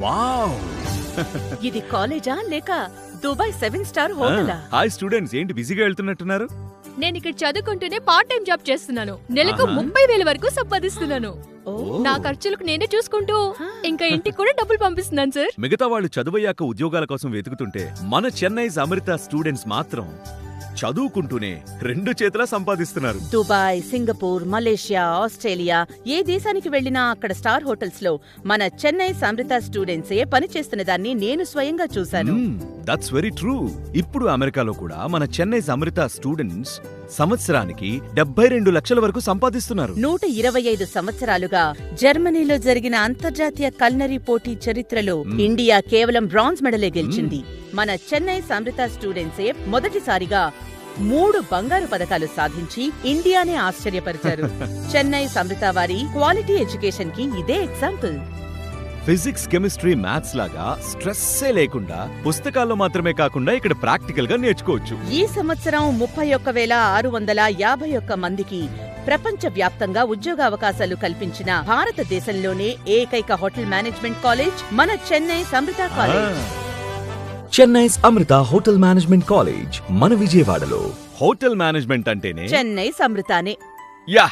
Wow! ఇది కాలేజా లేక దుబాయ్ 7 స్టార్ హోటలా? హాయ్ స్టూడెంట్స్, ఏంటి బిజీగా వెళ్తున్నట్టున్నారు? నేను ఇక్కడ చదువుకుంటూనే పార్ట్ టైం జాబ్ చేస్తున్నాను. నెలకు 30,000 వరకు సంపాదిస్తున్నాను. నా ఖర్చులకు నేనే చూసుకుంటూ ఇంకా ఇంటికి కూడా డబ్బులు పంపిస్తున్నాను సార్. మిగతా వాళ్ళు చదువయ్యాక ఉద్యోగాల కోసం వెతుకుతుంటే మన చెన్నై అమృత స్టూడెంట్స్ మాత్రం చదువుకుంటూనే 2 చేతులా సంపాదిస్తున్నారు. దుబాయ్, సింగపూర్, మలేషియా, ఆస్ట్రేలియా ఏ దేశానికి వెళ్లినా అక్కడ స్టార్ హోటల్స్ లో మన చెన్నై అమృత స్టూడెంట్సే పని చేస్తున్న దాన్ని నేను స్వయంగా చూశాను. That's very true. ఇప్పుడు అమెరికాలో కూడా మన చెన్నై అమృత స్టూడెంట్స్ సంవత్సరానికి 72 లక్షల వరకు సంపాదిస్తున్నారు. 125 సంవత్సరాలుగా జర్మనీలో జరిగిన అంతర్జాతీయ కల్నరీ పోటీ చరిత్రలో ఇండియా కేవలం బ్రాంజ్ మెడలే గెలిచింది. మన చెన్నై అమృత స్టూడెంట్సే మొదటిసారిగా 3 బంగారు పథకాలు సాధించి ఇండియానే ఆశ్చర్యపరిచారు. చెన్నై అమృత వారి క్వాలిటీ ఎడ్యుకేషన్ కి ఇదే ఎగ్జాంపుల్. ఫిజిక్స్, కెమిస్ట్రీ, మ్యాథ్స్ లాగా స్ట్రెస్సే లేకుండా పుస్తకాల్లో మాత్రమే కాకుండా ఇక్కడ ప్రాక్టికల్ గా నేర్చుకోవచ్చు. ఈ సంవత్సరం 31,651 మందికి ప్రపంచ వ్యాప్తంగా ఉద్యోగ అవకాశాలు కల్పించిన భారతదేశంలోనే ఏకైక హోటల్ మేనేజ్మెంట్ కాలేజ్ మన చెన్నై అమృత కాలేజ్. చెన్నై అమృత హోటల్ మేనేజ్మెంట్ కాలేజ్ మన విజయవాడలో. హోటల్ మేనేజ్మెంట్ అంటేనే చెన్నై అమృతానే. యా